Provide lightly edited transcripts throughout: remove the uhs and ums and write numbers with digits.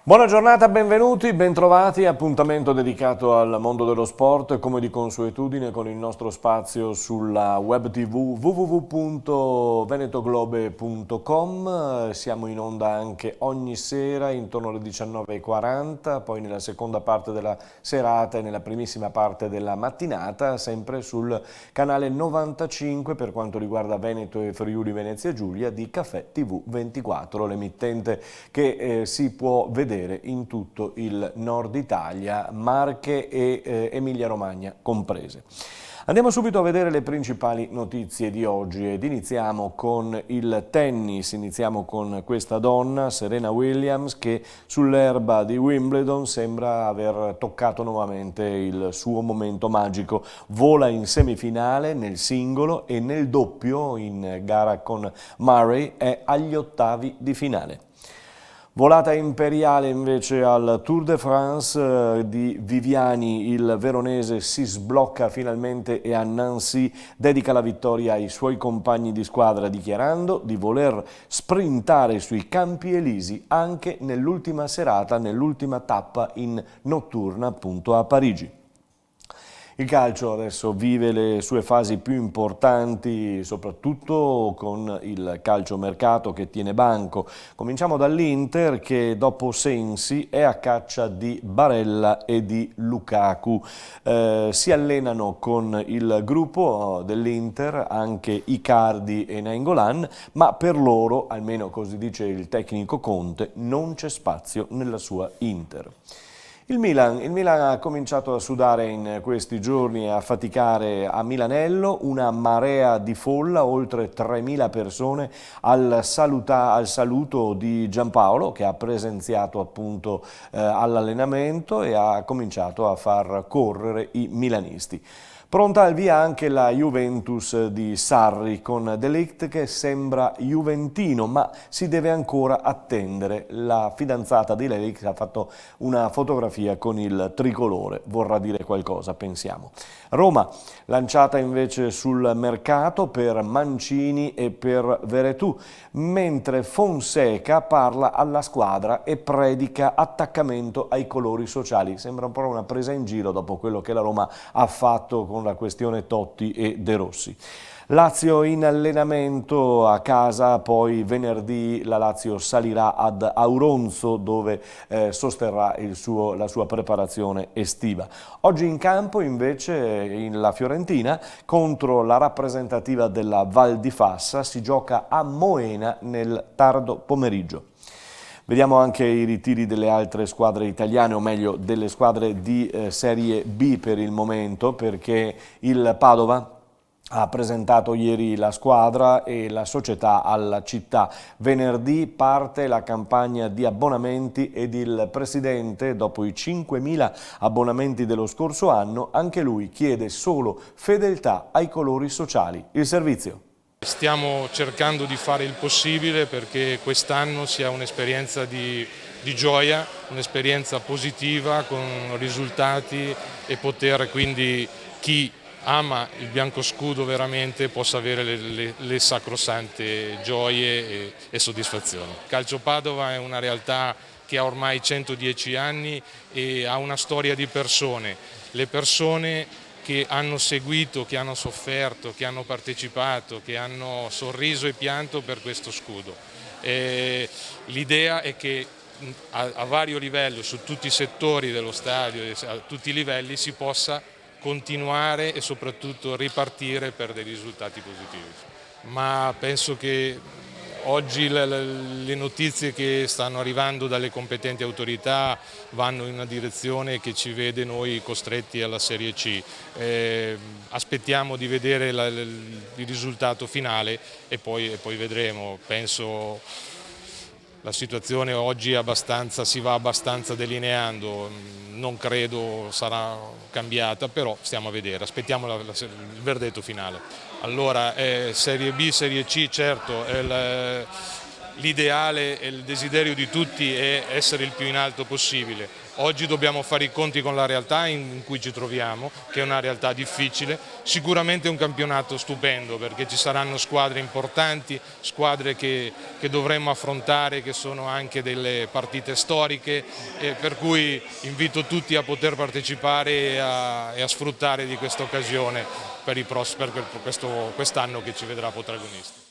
Buona giornata, benvenuti, bentrovati, appuntamento dedicato al mondo dello sport come di consuetudine con il nostro spazio sulla web tv www.venetoglobe.com. Siamo in onda anche ogni sera intorno alle 19:40, poi nella seconda parte della serata e nella primissima parte della mattinata, sempre sul canale 95 per quanto riguarda Veneto e Friuli Venezia Giulia di Caffè TV 24, l'emittente che si può vedere in tutto il nord Italia, Marche e Emilia-Romagna comprese. Andiamo subito a vedere le principali notizie di oggi ed iniziamo con il tennis, iniziamo con questa donna, Serena Williams, che sull'erba di Wimbledon sembra aver toccato nuovamente il suo momento magico. Vola in semifinale nel singolo e nel doppio in gara con Murray è agli ottavi di finale. Volata imperiale invece al Tour de France di Viviani, il veronese si sblocca finalmente e a Nancy dedica la vittoria ai suoi compagni di squadra dichiarando di voler sprintare sui Campi Elisi anche nell'ultima serata, nell'ultima tappa in notturna appunto a Parigi. Il calcio adesso vive le sue fasi più importanti, soprattutto con il calciomercato che tiene banco. Cominciamo dall'Inter che dopo Sensi è a caccia di Barella e di Lukaku. Si allenano con il gruppo dell'Inter anche Icardi e Nainggolan, ma per loro, almeno così dice il tecnico Conte, non c'è spazio nella sua Inter. Il Milan ha cominciato a sudare in questi giorni e a faticare a Milanello, una marea di folla, oltre 3.000 persone al saluto di Giampaolo che ha presenziato appunto all'allenamento e ha cominciato a far correre i milanisti. Pronta al via anche la Juventus di Sarri con De Ligt che sembra juventino, ma si deve ancora attendere. La fidanzata di De Ligt ha fatto una fotografia con il tricolore, vorrà dire qualcosa, pensiamo. Roma lanciata invece sul mercato per Mancini e per Veretout, mentre Fonseca parla alla squadra e predica attaccamento ai colori sociali. Sembra un po' una presa in giro dopo quello che la Roma ha fatto con la questione Totti e De Rossi. Lazio in allenamento a casa, poi venerdì la Lazio salirà ad Auronzo dove sosterrà la sua preparazione estiva. Oggi in campo invece la Fiorentina contro la rappresentativa della Val di Fassa si gioca a Moena nel tardo pomeriggio. Vediamo anche i ritiri delle altre squadre italiane, o meglio delle squadre di Serie B per il momento, perché il Padova ha presentato ieri la squadra e la società alla città. Venerdì parte la campagna di abbonamenti ed il presidente, dopo i 5.000 abbonamenti dello scorso anno, anche lui chiede solo fedeltà ai colori sociali. Il servizio. Stiamo cercando di fare il possibile perché quest'anno sia un'esperienza di gioia, un'esperienza positiva con risultati e poter quindi chi ama il biancoscudo veramente possa avere le sacrosante gioie e soddisfazioni. Calcio Padova è una realtà che ha ormai 110 anni e ha una storia di persone. Le persone che hanno seguito, che hanno sofferto, che hanno partecipato, che hanno sorriso e pianto per questo scudo. L'idea è che a vario livello, su tutti i settori dello stadio, a tutti i livelli, si possa continuare e soprattutto ripartire per dei risultati positivi. Ma penso che oggi le notizie che stanno arrivando dalle competenti autorità vanno in una direzione che ci vede noi costretti alla Serie C. Aspettiamo di vedere il risultato finale e poi vedremo. Penso la situazione oggi si va abbastanza delineando, non credo sarà cambiata, però stiamo a vedere, aspettiamo il verdetto finale. Allora, Serie B, Serie C, certo, l'ideale e il desiderio di tutti è essere il più in alto possibile. Oggi dobbiamo fare i conti con la realtà in cui ci troviamo, che è una realtà difficile. Sicuramente è un campionato stupendo perché ci saranno squadre importanti, squadre che dovremmo affrontare, che sono anche delle partite storiche, per cui invito tutti a poter partecipare e a sfruttare di questa occasione per quest'anno che ci vedrà protagonisti.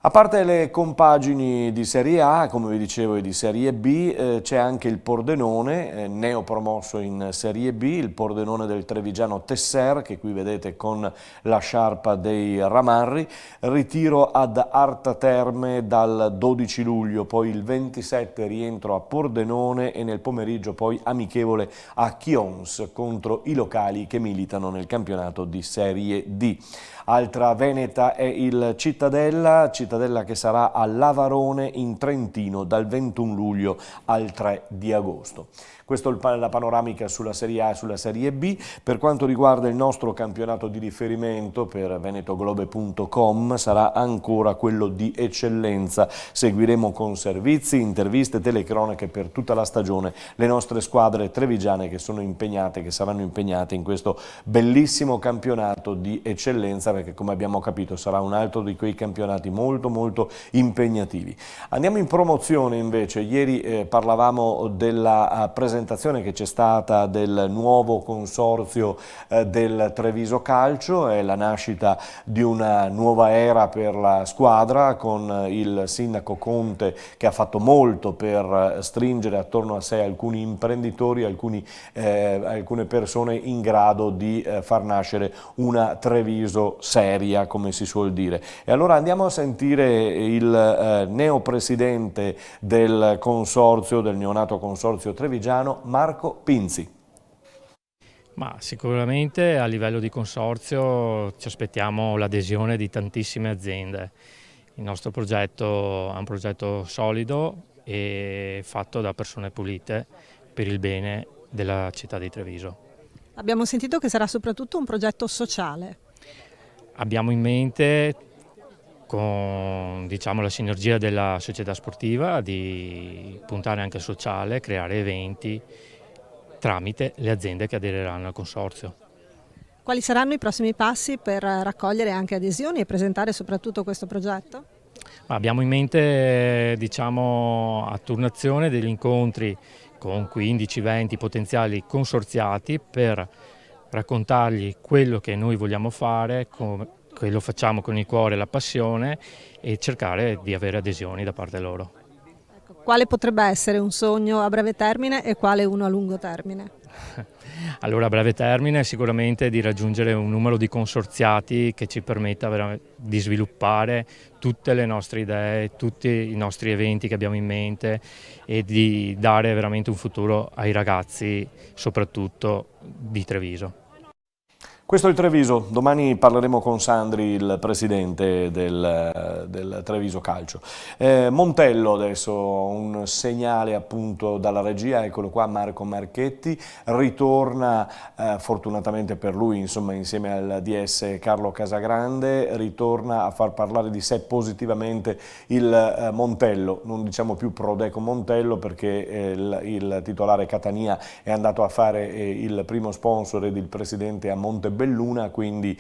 A parte le compagini di Serie A, come vi dicevo, e di Serie B, c'è anche il Pordenone, neopromosso in Serie B, il Pordenone del trevigiano Tesser, che qui vedete con la sciarpa dei Ramarri, ritiro ad Arta Terme dal 12 luglio, poi il 27 rientro a Pordenone e nel pomeriggio poi amichevole a Chions contro i locali che militano nel campionato di Serie D. Altra veneta è il Cittadella che sarà a Lavarone in Trentino dal 21 luglio al 3 di agosto. Questa è la panoramica sulla Serie A e sulla Serie B. Per quanto riguarda il nostro campionato di riferimento per venetoglobe.com sarà ancora quello di eccellenza. Seguiremo con servizi, interviste, telecronache per tutta la stagione le nostre squadre trevigiane che sono impegnate, che saranno impegnate in questo bellissimo campionato di eccellenza, perché come abbiamo capito sarà un altro di quei campionati molto impegnativi. Andiamo in promozione invece. Ieri parlavamo della presentazione che c'è stata del nuovo consorzio del Treviso Calcio, è la nascita di una nuova era per la squadra con il sindaco Conte che ha fatto molto per stringere attorno a sé alcuni imprenditori, alcune persone in grado di far nascere una Treviso seria, come si suol dire. E allora andiamo a sentire il neopresidente del consorzio, del neonato consorzio trevigiano, Marco Pinzi. Ma sicuramente a livello di consorzio ci aspettiamo l'adesione di tantissime aziende. Il nostro progetto è un progetto solido e fatto da persone pulite per il bene della città di Treviso. Abbiamo sentito che sarà soprattutto un progetto sociale. Abbiamo in mente, con la sinergia della società sportiva, di puntare anche al sociale, creare eventi tramite le aziende che aderiranno al consorzio. Quali saranno i prossimi passi per raccogliere anche adesioni e presentare soprattutto questo progetto? Abbiamo in mente a turnazione degli incontri con 15-20 potenziali consorziati per raccontargli quello che noi vogliamo fare, che lo facciamo con il cuore e la passione, e cercare di avere adesioni da parte loro. Quale potrebbe essere un sogno a breve termine e quale uno a lungo termine? Allora, a breve termine sicuramente di raggiungere un numero di consorziati che ci permetta di sviluppare tutte le nostre idee, tutti i nostri eventi che abbiamo in mente e di dare veramente un futuro ai ragazzi, soprattutto di Treviso. Questo è il Treviso, domani parleremo con Sandri, il presidente del Treviso Calcio. Montello adesso, un segnale appunto dalla regia, eccolo qua, Marco Marchetti, ritorna fortunatamente per lui, insomma, insieme al DS Carlo Casagrande, ritorna a far parlare di sé positivamente il Montello, non diciamo più Prodeco Montello perché il titolare Catania è andato a fare il primo sponsor ed il presidente a Montebelluna, quindi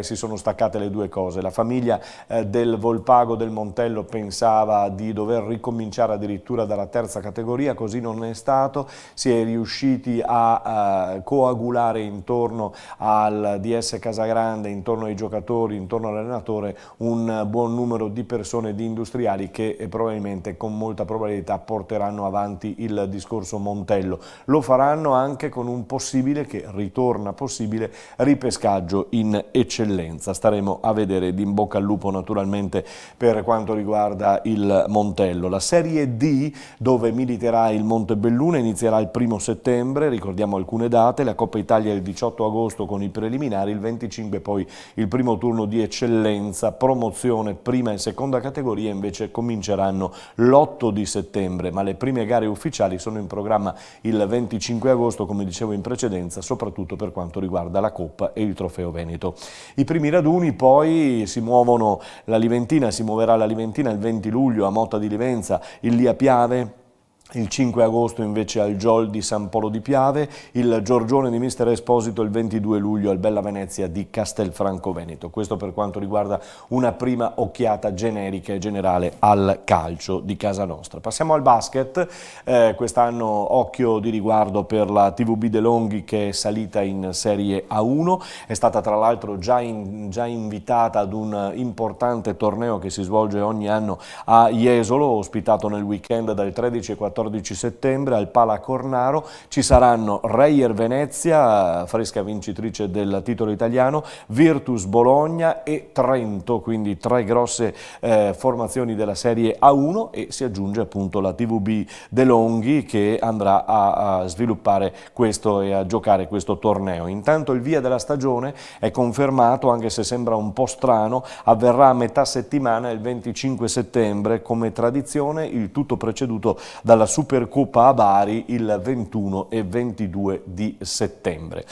si sono staccate le due cose. La famiglia del Volpago del Montello pensava di dover ricominciare addirittura dalla terza categoria, così non è stato, si è riusciti a coagulare intorno al DS Casagrande, intorno ai giocatori, intorno all'allenatore, un buon numero di persone, di industriali che probabilmente, con molta probabilità, porteranno avanti il discorso Montello. Lo faranno anche con un possibile, che ritorna possibile, ripescaggio in eccellenza. Staremo a vedere, in bocca al lupo naturalmente per quanto riguarda il Montello. La Serie D, dove militerà il Montebelluna, inizierà il 1° settembre, ricordiamo alcune date, la Coppa Italia il 18 agosto con i preliminari, il 25 poi il primo turno di eccellenza, promozione prima e seconda categoria invece cominceranno l'8 di settembre, ma le prime gare ufficiali sono in programma il 25 agosto, come dicevo in precedenza, soprattutto per quanto riguarda la Coppa Coppa e il Trofeo Veneto. I primi raduni poi si muoverà la Liventina il 20 luglio a Motta di Livenza, il Lia Piave. Il 5 agosto invece al Giol di San Polo di Piave, il Giorgione di Mister Esposito il 22 luglio al Bella Venezia di Castelfranco Veneto. Questo per quanto riguarda una prima occhiata generica e generale al calcio di casa nostra. Passiamo al basket, quest'anno occhio di riguardo per la TVB De Longhi che è salita in Serie A1, è stata tra l'altro già invitata ad un importante torneo che si svolge ogni anno a Jesolo, ospitato nel weekend dal 13 e 14 settembre al Pala Cornaro. Ci saranno Reyer Venezia, fresca vincitrice del titolo italiano, Virtus Bologna e Trento, quindi tre grosse formazioni della Serie A1, e si aggiunge appunto la TVB De Longhi che andrà a sviluppare questo e a giocare questo torneo. Intanto il via della stagione è confermato, anche se sembra un po' strano, avverrà a metà settimana il 25 settembre, come tradizione, il tutto preceduto dalla Supercoppa a Bari il 21 e 22 di settembre.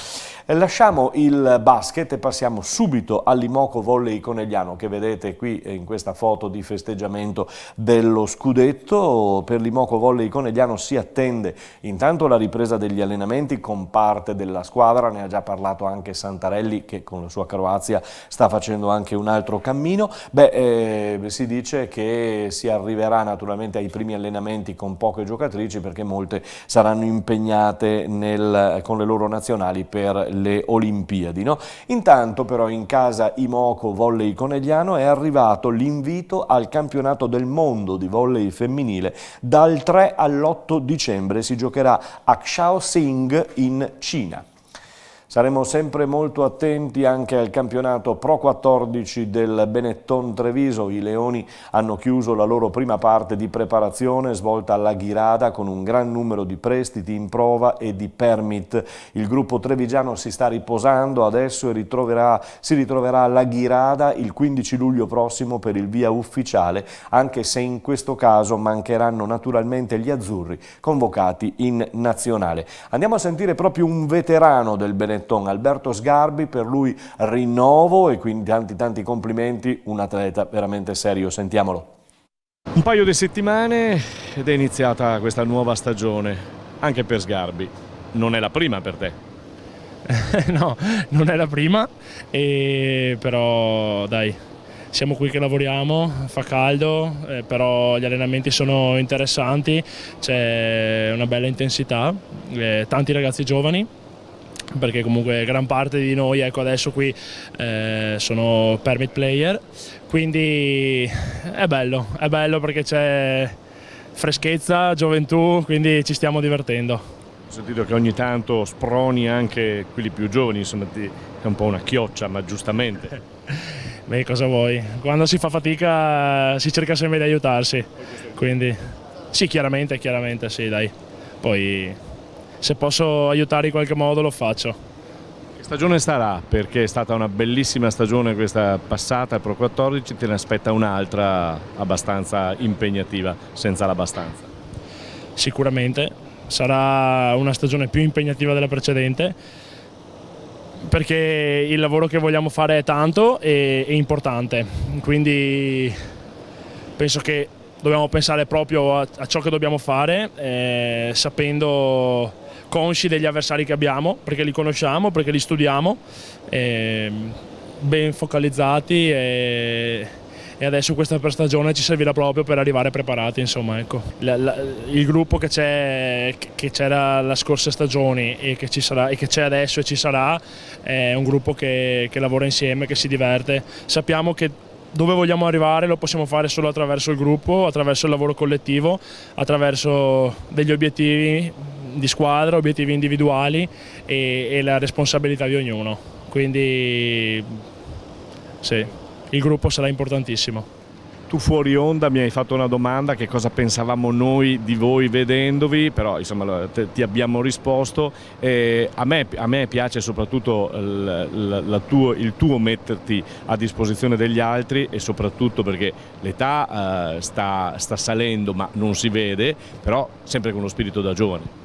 Lasciamo il basket e passiamo subito all'Imoco Volley Conegliano che vedete qui in questa foto di festeggiamento dello scudetto. Per l'Imoco Volley Conegliano si attende intanto la ripresa degli allenamenti con parte della squadra, ne ha già parlato anche Santarelli che con la sua Croazia sta facendo anche un altro cammino. Si dice che si arriverà naturalmente ai primi allenamenti con poche giocatrici perché molte saranno impegnate con le loro nazionali per le Olimpiadi, no? Intanto però in casa Imoco Volley Conegliano è arrivato l'invito al campionato del mondo di volley femminile. Dal 3 all'8 dicembre si giocherà a Shaoxing in Cina. Saremo sempre molto attenti anche al campionato Pro 14 del Benetton Treviso. I Leoni hanno chiuso la loro prima parte di preparazione svolta alla Ghirada con un gran numero di prestiti in prova e di permit. Il gruppo trevigiano si sta riposando adesso e si ritroverà alla Ghirada il 15 luglio prossimo per il via ufficiale, anche se in questo caso mancheranno naturalmente gli azzurri convocati in nazionale. Andiamo a sentire proprio un veterano del Benetton, Alberto Sgarbi, per lui rinnovo e quindi tanti complimenti, un atleta veramente serio. Sentiamolo. Un paio di settimane ed è iniziata questa nuova stagione, anche per Sgarbi. Non è la prima per te? No, non è la prima, però dai, siamo qui che lavoriamo, fa caldo, però gli allenamenti sono interessanti, c'è una bella intensità, tanti ragazzi giovani, perché comunque gran parte di noi, ecco, adesso qui sono permit player, quindi è bello perché c'è freschezza, gioventù, quindi ci stiamo divertendo. Ho sentito che ogni tanto sproni anche quelli più giovani, insomma è un po' una chioccia, ma giustamente. Beh, cosa vuoi? Quando si fa fatica si cerca sempre di aiutarsi, quindi sì, chiaramente sì, dai. Poi se posso aiutare in qualche modo lo faccio. Che stagione sarà? Perché è stata una bellissima stagione questa passata, Pro 14, te ne aspetta un'altra abbastanza impegnativa, senza l'abbastanza. Sicuramente sarà una stagione più impegnativa della precedente, perché il lavoro che vogliamo fare è tanto e importante, quindi penso che dobbiamo pensare proprio a ciò che dobbiamo fare, sapendo, consci degli avversari che abbiamo, perché li conosciamo, perché li studiamo, ben focalizzati e adesso questa stagione ci servirà proprio per arrivare preparati, insomma, ecco. Il gruppo che c'era la scorsa stagione e che c'è adesso e ci sarà è un gruppo che lavora insieme, che si diverte. Sappiamo che dove vogliamo arrivare lo possiamo fare solo attraverso il gruppo, attraverso il lavoro collettivo, attraverso degli obiettivi di squadra, obiettivi individuali e la responsabilità di ognuno. Quindi sì, il gruppo sarà importantissimo. Tu fuori onda mi hai fatto una domanda, che cosa pensavamo noi di voi vedendovi, però insomma ti abbiamo risposto. A me piace soprattutto il tuo metterti a disposizione degli altri, e soprattutto perché l'età sta salendo ma non si vede, però sempre con lo spirito da giovane.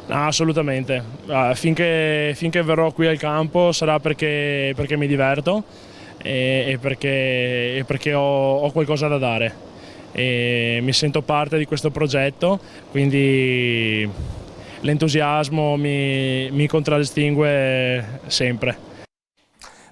No, assolutamente, finché verrò qui al campo sarà perché mi diverto e perché ho qualcosa da dare e mi sento parte di questo progetto, quindi l'entusiasmo mi contraddistingue sempre.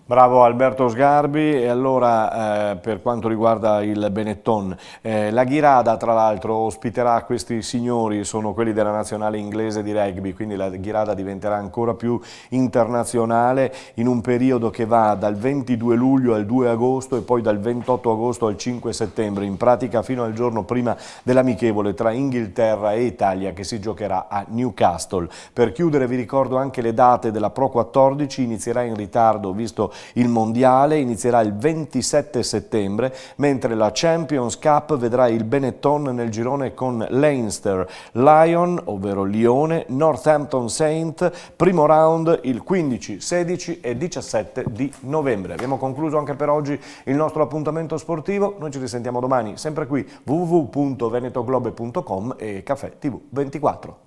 Bravo Alberto Sgarbi. E allora per quanto riguarda il Benetton, la Ghirada tra l'altro ospiterà questi signori, sono quelli della nazionale inglese di rugby, quindi la Ghirada diventerà ancora più internazionale in un periodo che va dal 22 luglio al 2 agosto e poi dal 28 agosto al 5 settembre, in pratica fino al giorno prima dell'amichevole tra Inghilterra e Italia che si giocherà a Newcastle. Per chiudere vi ricordo anche le date della Pro 14, inizierà in ritardo visto il mondiale, inizierà il 27 settembre, mentre la Champions Cup vedrà il Benetton nel girone con Leinster Lion, ovvero Lione, Northampton Saint, primo round il 15, 16 e 17 di novembre. Abbiamo concluso anche per oggi il nostro appuntamento sportivo, noi ci risentiamo domani sempre qui www.venetoglobe.com e Caffè TV 24.